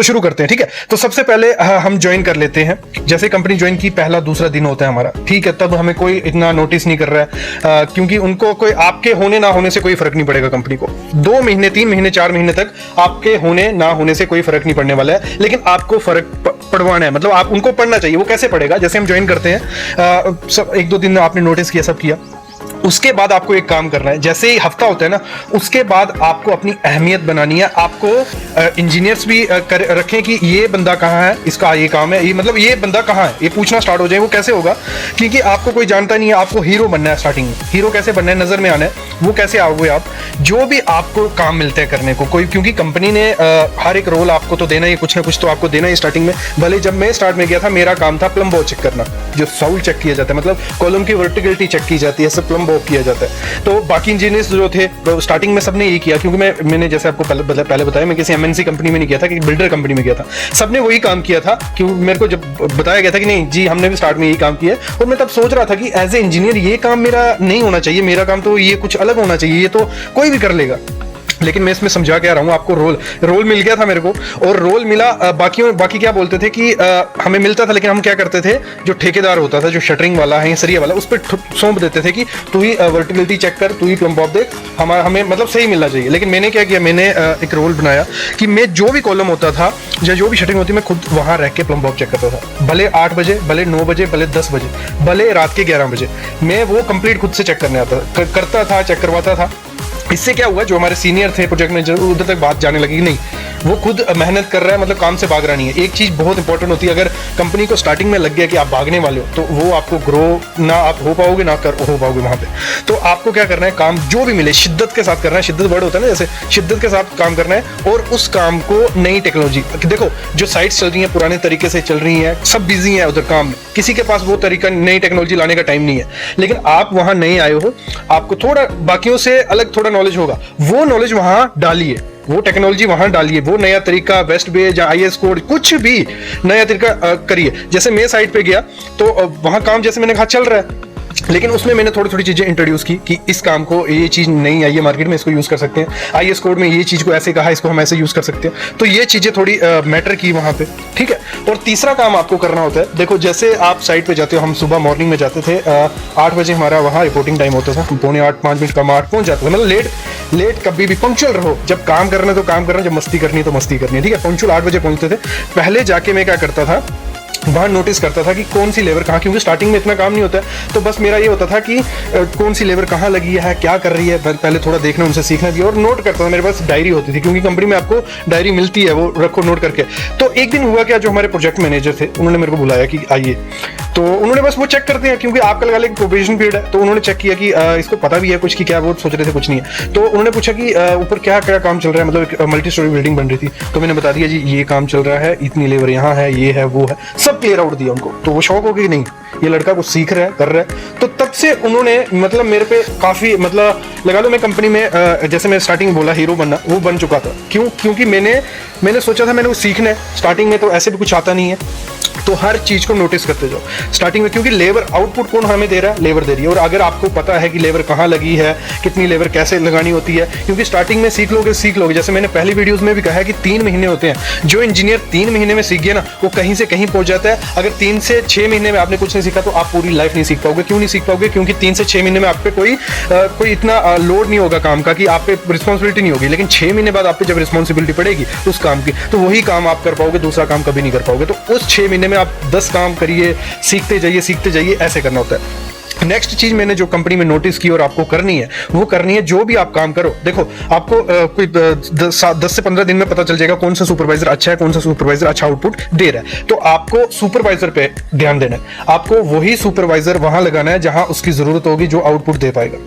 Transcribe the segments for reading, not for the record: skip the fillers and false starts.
तो शुरू करते हैं, ठीक है। तो सबसे पहले हम ज्वाइन कर लेते हैं। जैसे कंपनी ज्वाइन की पहला दूसरा दिन होता है हमारा, ठीक है, तब हमें कोई इतना नोटिस नहीं कर रहा है, क्योंकि उनको कोई आपके होने ना होने से कोई फर्क नहीं पड़ेगा। कंपनी को 2 महीने 3 महीने 4 महीने तक आपके होने ना होने से कोई फर्क नहीं पड़ने वाला है, लेकिन आपको फर्क पड़वाना है, मतलब आप उनको पढ़ना चाहिए। वो कैसे पड़ेगा, जैसे हम ज्वाइन करते हैं, सब 1-2 दिन आपने नोटिस किया, सब किया, उसके बाद आपको एक काम करना है। जैसे ही हफ्ता होता है ना, उसके बाद आपको अपनी अहमियत बनानी है। आपको इंजीनियर्स भी रखें कि ये बंदा कहाँ है, इसका ये काम है, ये मतलब ये बंदा कहाँ है, ये पूछना स्टार्ट हो जाए। वो कैसे होगा, क्योंकि आपको कोई जानता नहीं है। आपको हीरो बनना है स्टार्टिंग में। हीरो कैसे बनना है, नजर में आना है। वो कैसे आओगे आप, जो भी आपको काम मिलते हैं करने को, कोई, क्योंकि कंपनी ने हर एक रोल आपको तो देना ही, कुछ ना कुछ तो आपको देना ही स्टार्टिंग में। भले जब मैं स्टार्ट में गया था, मेरा काम था प्लम बॉब चेक करना, जो साउल चेक किया जाता है, मतलब कॉलम की वर्टिकलिटी चेक की जाती है, सब प्लम बॉब किया जाता है। तो बाकी इंजीनियर्स जो थे स्टार्टिंग में सबने यही किया, क्योंकि मैंने जैसे आपको पहले बताया, मैं किसी एमएनसी कंपनी में नहीं गया था, कि बिल्डर कंपनी में गया था। सबने वही काम किया था, क्योंकि मेरे को जब बताया गया था कि नहीं जी हमने भी स्टार्ट में यही काम किया, और मैं तब सोच रहा था कि एज ए इंजीनियर ये काम मेरा नहीं होना चाहिए, मेरा काम तो ये कुछ अलग होना चाहिए, ये तो कोई भी कर लेगा। लेकिन मैं इसमें समझा के आ रहा हूँ आपको, रोल मिल गया था मेरे को, और रोल मिला। बाकी क्या बोलते थे कि हमें मिलता था, लेकिन हम क्या करते थे, जो ठेकेदार होता था, जो शटरिंग वाला है, सरिया वाला, उस पर सौंप देते थे कि तू ही वर्टिकलिटी चेक कर, तू ही प्लम बॉब देख, हमें मतलब सही मिलना चाहिए। लेकिन मैंने क्या किया, मैंने एक रोल बनाया कि मैं जो भी कॉलम होता था या जो भी शटरिंग होती, मैं खुद वहाँ रह के प्लम बॉब चेक करता था। भले 8 बजे, भले 9 बजे, भले 10 बजे, भले रात के 11 बजे, मैं वो कंप्लीट खुद से चेक करने करता था, चेक करवाता था। इससे क्या हुआ, जो हमारे सीनियर थे, प्रोजेक्ट मैनेजर, उधर तक बात जाने लगी कि नहीं वो खुद मेहनत कर रहा है, मतलब काम से भाग रहा नहीं है। एक चीज़ बहुत इंपॉर्टेंट होती है, अगर कंपनी को स्टार्टिंग में लग गया कि आप भागने वाले हो, तो वो आपको ग्रो ना आप हो पाओगे, ना हो पाओगे वहाँ पे। तो आपको क्या करना है, काम जो भी मिले शिद्दत के साथ करना है। शिद्दत वर्ड होता है ना, जैसे शिद्दत के साथ काम करना है, और उस काम को नई टेक्नोलॉजी, देखो जो साइट्स चल रही हैं पुराने तरीके से चल रही हैं, सब बिजी हैं उधर काम में, किसी के पास वो तरीका नई टेक्नोलॉजी लाने का टाइम नहीं है। लेकिन आप वहाँ नए आए हो, आपको थोड़ा बाकियों से अलग थोड़ा नॉलेज होगा, वो नॉलेज वहाँ डालिए, वो टेक्नोलॉजी वहां डालिए, वो नया तरीका, वेस्ट बेस या आईएस कोड, कुछ भी नया तरीका करिए। जैसे मैं साइट पे गया तो वहां काम, जैसे मैंने कहा, चल रहा है, लेकिन उसमें मैंने थोड़ी थोड़ी चीजें इंट्रोड्यूस की कि इस काम को, ये चीज नहीं आई है मार्केट में, इसको यूज कर सकते हैं। आईएस कोड में ये चीज को ऐसे कहा, इसको हम ऐसे यूज कर सकते हैं। तो ये चीजें थोड़ी मैटर की वहां पे, ठीक है। और तीसरा काम आपको करना होता है, देखो जैसे आप साइट पे जाते हो, हम सुबह मॉर्निंग में जाते थे, 8 बजे हमारा वहाँ रिपोर्टिंग टाइम होता था, 7:45 5 मिनट कम 8 पहुंच जाते थे। मतलब लेट कभी भी, पंक्चुअल रहो। जब काम करना है तो काम करना, जब मस्ती करनी है तो मस्ती करनी है, ठीक है। पंक्चुअल 8 बजे पहुंचते थे। पहले जाके मैं क्या करता था, वहाँ नोटिस करता था कि कौन सी लेबर कहाँ, क्योंकि स्टार्टिंग में इतना काम नहीं होता है, तो बस मेरा ये होता था कि कौन सी लेबर कहाँ लगी है, क्या कर रही है, पहले थोड़ा देखना, उनसे सीखना भी, और नोट करता था। मेरे पास डायरी होती थी, क्योंकि कंपनी में आपको डायरी मिलती है, वो रखो नोट करके। तो एक दिन हुआ क्या, जो हमारे प्रोजेक्ट मैनेजर थे, उन्होंने मेरे को बुलाया कि आइए, तो उन्होंने बस वो चेक करते हैं, क्योंकि आपका लगा लेकिन प्रोबेशन पीरियड है, तो उन्होंने चेक किया कि इसको पता भी है कुछ की क्या, वो सोच रहे थे कुछ नहीं है। तो उन्होंने पूछा कि ऊपर क्या क्या काम चल रहा है, मतलब मल्टी स्टोरी बिल्डिंग बन रही थी, तो मैंने बता दिया जी ये काम चल रहा है, इतनी लेबर यहाँ है, ये है, वो है, सब क्लियर आउट दिया उनको। तो वो शौक हो गया कि नहीं ये लड़का कुछ सीख रहा है, कर रहा है। तो तब से उन्होंने मतलब मेरे पे काफी, मतलब लगा लो मैं कंपनी में, जैसे मैं स्टार्टिंग बोला हीरो बनना, वो बन चुका था। क्योंकि मैंने सोचा था मैंने वो सीखना है। स्टार्टिंग में तो ऐसे भी कुछ आता नहीं है, तो हर चीज को नोटिस करते जाओ स्टार्टिंग में, क्योंकि लेबर आउटपुट कौन हमें दे रहा है, लेबर दे रही है। और अगर आपको पता है कि लेबर कहाँ लगी है, कितनी लेबर कैसे लगानी होती है, क्योंकि स्टार्टिंग में सीख लोगे। जैसे मैंने पहली वीडियोस में भी कहा है कि 3 महीने होते हैं। जो इंजीनियर 3 महीने में सीख गया ना, वो कहीं से कहीं पहुंच जाता है। अगर 3 से 6 महीने में आपने कुछ नहीं सीखा, तो आप पूरी लाइफ नहीं सीख पाओगे। क्यों नहीं सीख पाओगे, क्योंकि 3 से 6 महीने में आप पे कोई इतना लोड नहीं होगा काम का, कि आप पे रिस्पॉन्सिबिलिटी नहीं होगी। लेकिन 6 महीने बाद आप पे जब रिस्पॉन्सिबिलिटी पड़ेगी उस काम की, तो वही काम आप कर पाओगे, दूसरा काम कभी नहीं कर पाओगे। तो उस 6 महीने में आप 10 काम करिए, सीखते जाइए, ऐसे करना होता है। नेक्स्ट चीज मैंने जो कंपनी में नोटिस की और आपको करनी है, वो करनी है, जो भी आप काम करो, देखो आपको कोई 10 से 15 दिन में पता चल जाएगा कौन सा सुपरवाइजर अच्छा है, कौन सा सुपरवाइजर अच्छा आउटपुट दे रहा है। तो आपको सुपरवाइजर पे ध्यान देना है। आपको वही सुपरवाइजर वहां लगाना है जहां उसकी जरूरत होगी, जो आउटपुट दे पाएगा।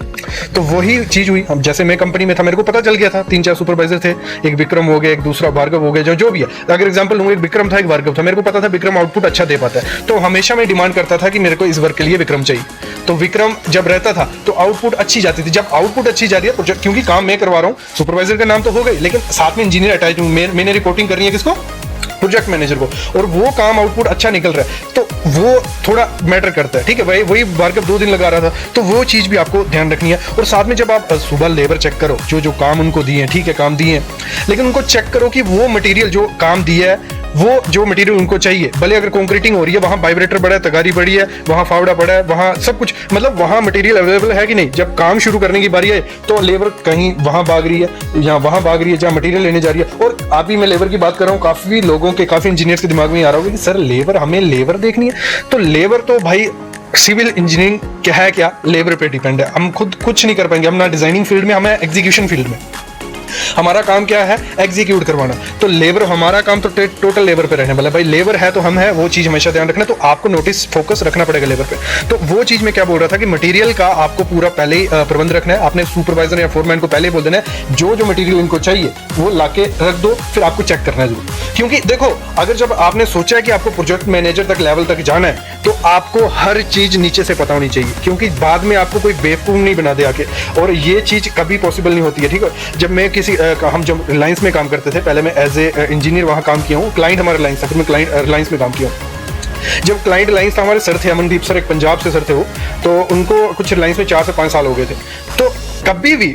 तो वही चीज हुई। अब जैसे मैं कंपनी में था, मेरे को पता चल गया था 3-4 सुपरवाइजर थे, एक विक्रम हो गया, एक दूसरा भार्गव हो गया, जो भी है। अगर एग्जांपल लूंगा, एक विक्रम था, एक भार्गव था, मेरे को पता था विक्रम आउटपुट अच्छा दे पाता है, तो हमेशा मैं डिमांड करता था कि मेरे को इस वर्क के लिए विक्रम चाहिए। तो विक्रम जब रहता था तो आउटपुट अच्छी जाती थी। जब आउटपुट अच्छी जा रही है, तो क्योंकि काम मैं करवा रहा हूँ, सुपरवाइजर का नाम तो हो गई, लेकिन साथ में इंजीनियर अटैच हूँ, मैंने रिपोर्टिंग करनी है किसको, प्रोजेक्ट मैनेजर को, और वो काम आउटपुट अच्छा निकल रहा है, तो वो थोड़ा मैटर करता है। ठीक है भाई, वही भार्गव 2 दिन लगा रहा था, तो वो चीज़ भी आपको ध्यान रखनी है। और साथ में जब आप सुबह लेबर चेक करो, जो काम उनको दिए हैं, ठीक है काम दिए हैं, लेकिन उनको चेक करो कि वो मटेरियल जो काम दिया है, वो जो मटेरियल उनको चाहिए, भले अगर कंक्रीटिंग हो रही है वहाँ वाइब्रेटर बड़ा है, तगारी बड़ी है, वहाँ फावड़ा बड़ा है, वहाँ सब कुछ, मतलब वहाँ मटेरियल अवेलेबल है कि नहीं। जब काम शुरू करने की बारी है तो लेबर कहीं वहाँ भाग रही है या वहाँ भाग रही है जहाँ मटेरियल लेने जा रही है। और अभी मैं लेबर की बात कर रहा हूँ, काफ़ी लोगों के, काफ़ी इंजीनियर्स के दिमाग में आ रहा होगा कि सर लेबर, हमें लेबर देखनी है। तो लेबर तो भाई सिविल इंजीनियरिंग क्या है, क्या लेबर पे डिपेंड है। हम खुद कुछ नहीं कर पाएंगे, हम ना डिजाइनिंग फील्ड में, हमें एग्जीक्यूशन फील्ड में। हमारा काम क्या है, एग्जीक्यूट करवाना। तो लेबर, हमारा काम तो टोटल लेबर पे रहने वाला है भाई। लेबर है तो हम है, वो चीज हमेशा ध्यान रखना। तो आपको नोटिस फोकस रखना पड़ेगा लेबर पे। तो वो चीज मैं क्या बोल रहा था कि मटेरियल का आपको पूरा पहले ही प्रबंध रखना है। आपने सुपरवाइजर या फोरमैन को पहले ही बोल देना है जो जो मटेरियल इनको चाहिए वो लाके रख दो, फिर आपको चेक करना है जरूर। क्योंकि देखो, अगर जब आपने सोचा है कि आपको प्रोजेक्ट मैनेजर तक लेवल तक जाना है, तो आपको हर चीज नीचे से पता होनी चाहिए, क्योंकि बाद में आपको कोई बेवकूफ नहीं बना दे आके। और ये चीज कभी पॉसिबल नहीं होती है। ठीक है, जब मैं हम जब रिलायंस में काम करते थे, पहले मैं एज ए इंजीनियर वहाँ काम किया हूँ, क्लाइंट हमारा रिलायंस था, फिर मैं क्लाइंट रिलायंस में काम किया हूँ। जब क्लाइंट रिलायंस था, हमारे सर थे अमनदीप सर, एक पंजाब से सर थे वो, तो उनको कुछ रिलायंस में 4 से 5 साल हो गए थे। तो कभी भी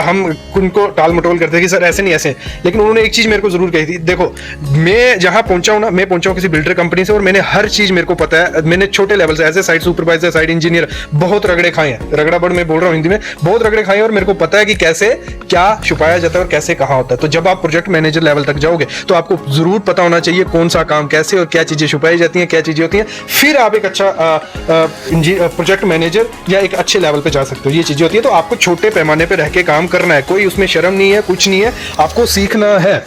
हम उनको टाल मटोल करते कि सर ऐसे नहीं ऐसे, लेकिन उन्होंने एक चीज मेरे को जरूर कही थी, देखो मैं जहां पहुंचा हूं ना, मैं पहुंचा हूं किसी बिल्डर कंपनी से, और मैंने हर चीज मेरे को पता है। मैंने छोटे लेवल से as a site supervisor, site engineer बहुत रगड़े खाए हैं, रगड़ा बड़ मैं बोल रहा हूं हिंदी में, बहुत रगड़े खाए हैं, और मेरे को पता है कि कैसे क्या छुपाया जाता है और कैसे कहाँ होता है। तो जब आप प्रोजेक्ट मैनेजर लेवल तक जाओगे तो आपको जरूर पता होना चाहिए कौन सा काम कैसे और क्या चीजें छुपाई जाती हैं, क्या चीजें होती हैं। फिर आप एक अच्छा प्रोजेक्ट मैनेजर या एक अच्छे लेवल पे जा सकते हो। ये चीजें होती है। तो आपको छोटे पैमाने पे रह के काम करना है, कोई उसमें शर्म नहीं है, कुछ नहीं है, आपको सीखना है।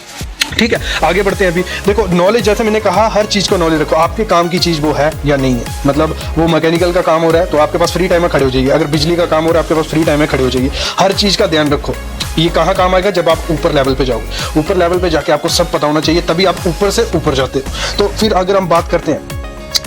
ठीक है, आगे बढ़ते हैं। अभी देखो, नॉलेज, जैसे मैंने कहा, हर चीज को नॉलेज रखो। आपके काम की चीज वो है या नहीं है। मतलब वो मैकेनिकल का काम हो रहा है तो आपके पास फ्री टाइम में खड़े हो जाइए, अगर बिजली का काम हो रहा है आपके पास फ्री टाइम में खड़े हो जाइए। हर चीज का ध्यान रखो। ये कहाँ काम आएगा, जब आप ऊपर लेवल पे जाओ। ऊपर लेवल पे जाके आपको सब पता होना चाहिए, तभी आप ऊपर से ऊपर जाते हो। तो फिर अगर हम बात करते हैं,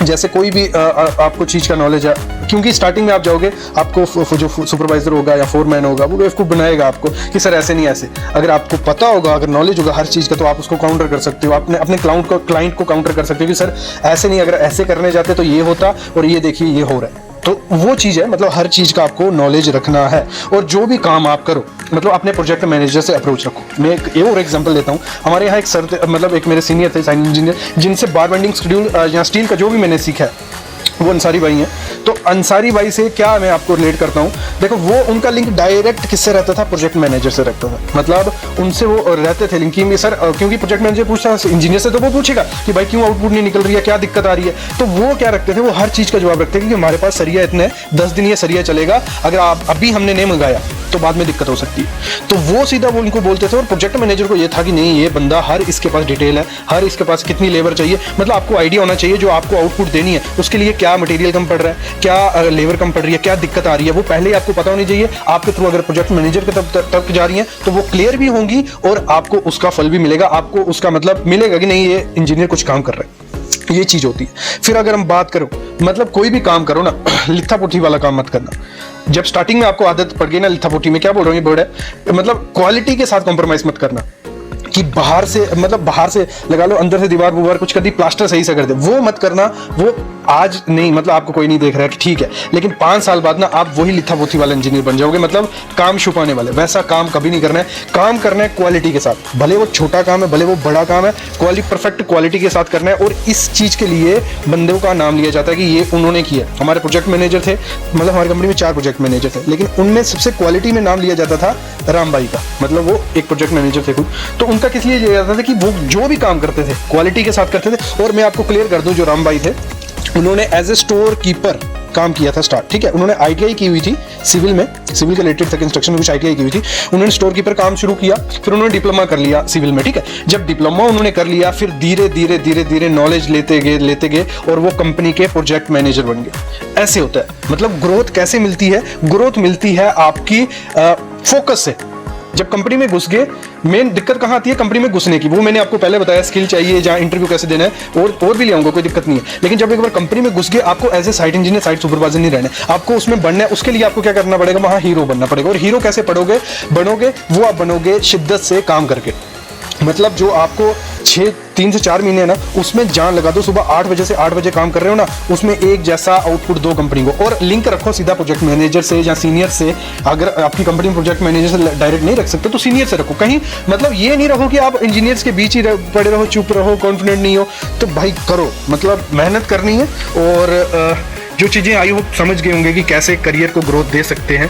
जैसे कोई भी आपको चीज़ का नॉलेज है, क्योंकि स्टार्टिंग में आप जाओगे, आपको जो सुपरवाइजर होगा या फोरमैन होगा वो बेवकूफ बनाएगा आपको कि सर ऐसे नहीं ऐसे। अगर आपको पता होगा, अगर नॉलेज होगा हर चीज़ का, तो आप उसको काउंटर कर सकते हो। अपने क्लाइंट को काउंटर कर सकते हो कि सर ऐसे नहीं, अगर ऐसे करने जाते तो ये होता, और ये देखिए ये हो रहा है। तो वो चीज़ है, मतलब हर चीज़ का आपको नॉलेज रखना है। और जो भी काम आप करो, मतलब अपने प्रोजेक्ट मैनेजर से अप्रोच रखो। मैं एक और एग्जांपल लेता हूँ। हमारे यहाँ एक सर थे, मतलब एक मेरे सीनियर थे साइंस इंजीनियर, जिनसे बार बेंडिंग शेड्यूल या स्टील का जो भी मैंने सीखा है, वो अंसारी भाई हैं। तो अंसारी भाई से क्या मैं आपको रिलेट करता हूँ, देखो वो उनका लिंक डायरेक्ट किससे रहता था, प्रोजेक्ट मैनेजर से रहता था। मतलब उनसे वो रहते थे लिंक में सर, क्योंकि प्रोजेक्ट मैनेजर पूछता इंजीनियर से, तो वो पूछेगा कि भाई क्यों आउटपुट नहीं निकल रही है, क्या दिक्कत आ रही है। तो वो क्या रखते थे, वो हर चीज़ का जवाब रखते थे कि हमारे पास सरिया इतने 10 दिन ये सरिया चलेगा, अगर आप अभी हमने नहीं मंगाया तो बाद में दिक्कत हो सकती है। तो वो सीधा वो उनको बोलते थे। और प्रोजेक्ट मैनेजर को ये था कि नहीं, ये बंदा हर इसके पास डिटेल है, हर इसके पास कितनी लेबर चाहिए, मतलब आपको आइडिया होना चाहिए जो आपको आउटपुट देनी है उसके लिए क्या मटेरियल कम पड़ रहा है, क्या लेबर कम पड़ रही है, क्या दिक्कत आ रही है, वो पहले ही आपको पता होनी चाहिए। आपके थ्रू अगर प्रोजेक्ट मैनेजर के तक जा रही है तो वो क्लियर भी होंगी और आपको उसका फल भी मिलेगा, आपको उसका मतलब मिलेगा कि नहीं ये इंजीनियर कुछ काम कर रहा है। ये चीज होती है। फिर अगर हम बात करो, मतलब कोई भी काम करो ना, लिथा पुठी वाला काम मत करना। जब स्टार्टिंग में आपको आदत पड़ गई ना लिथा पुठी में, क्या बोल रहा हूँ ये वर्ड है, मतलब क्वालिटी के साथ कॉम्प्रोमाइज मत करना कि बाहर से लगा लो, अंदर से दीवार कुछ कर दी, प्लास्टर सही से कर दे, वो मत करना। वो आज नहीं, मतलब आपको कोई नहीं देख रहा है कि ठीक है, लेकिन 5 साल बाद ना आप वही लिथा पोथी वाला इंजीनियर बन जाओगे, मतलब काम छुपाने वाले। वैसा काम कभी नहीं करना है। काम करना है क्वालिटी के साथ, भले वो छोटा काम है भले वो बड़ा काम है, परफेक्ट क्वालिटी के साथ करना है। और इस चीज के लिए बंदों का नाम लिया जाता है कि ये उन्होंने किया। हमारे प्रोजेक्ट मैनेजर थे, मतलब हमारी कंपनी में 4 प्रोजेक्ट मैनेजर थे, लेकिन उनमें सबसे क्वालिटी में नाम लिया जाता था राम भाई का, मतलब वो एक प्रोजेक्ट मैनेजर थे खुद। तो उनका किस लिए लिया जाता था कि वो जो भी काम करते थे क्वालिटी के साथ करते थे। और मैं आपको क्लियर कर दूं, जो राम भाई थे उन्होंने एज ए स्टोर कीपर काम किया था स्टार्ट, ठीक है। उन्होंने आईटीआई की हुई थी सिविल में, सिविल के रिलेटेड था, कंस्ट्रक्शन में कुछ आईटीआई की हुई थी। उन्होंने स्टोर कीपर काम शुरू किया, फिर उन्होंने डिप्लोमा कर लिया सिविल में, ठीक है। जब डिप्लोमा उन्होंने कर लिया, फिर धीरे धीरे नॉलेज लेते गए और वो कंपनी के प्रोजेक्ट मैनेजर बन गए। ऐसे होता है। मतलब ग्रोथ कैसे मिलती है? ग्रोथ मिलती है आपकी फोकस से। जब कंपनी में घुस गए, मेन दिक्कत कहाँ आती है कंपनी में घुसने की, वो मैंने आपको पहले बताया, स्किल चाहिए, जहाँ इंटरव्यू कैसे देना है, और भी ले आऊंगा, कोई दिक्कत नहीं है। लेकिन जब एक बार कंपनी में घुस गए, आपको as a site engineer, site supervisor नहीं रहना है, आपको उसमें बनना है। उसके लिए आपको क्या करना पड़ेगा, वहाँ हीरो बनना पड़ेगा। और हीरो कैसे बनोगे, वो आप बनोगे शिद्दत से काम करके। मतलब जो आपको 3 से 4 महीने है ना, उसमें जान लगा दो। सुबह 8 बजे से 8 बजे काम कर रहे हो ना, उसमें एक जैसा आउटपुट दो कंपनी को, और लिंक रखो सीधा प्रोजेक्ट मैनेजर से या सीनियर से। अगर आपकी कंपनी प्रोजेक्ट मैनेजर से डायरेक्ट नहीं रख सकते तो सीनियर से रखो। कहीं मतलब ये नहीं रखो कि आप इंजीनियर्स के बीच ही पड़े रहो, चुप रहो, कॉन्फिडेंट नहीं हो। तो भाई करो, मतलब मेहनत करनी है। और जो चीज़ें आई हो समझ गए होंगे कि कैसे करियर को ग्रोथ दे सकते हैं,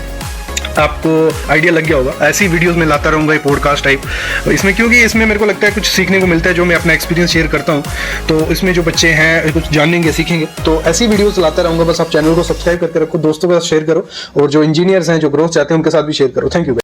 आपको आइडिया लग गया होगा। ऐसी वीडियोस में लाता रहूँगा, ये पॉडकास्ट टाइप इसमें, क्योंकि इसमें मेरे को लगता है कुछ सीखने को मिलता है, जो मैं अपना एक्सपीरियंस शेयर करता हूँ। तो इसमें जो बच्चे हैं कुछ जानेंगे, सीखेंगे। तो ऐसी वीडियोस लाता रहूँगा। बस आप चैनल को सब्सक्राइब करके रखो, दोस्तों के साथ शेयर करो, और जो इंजीनियर्स हैं जो ग्रोथ चाहते हैं उनके साथ भी शेयर करो। Thank you.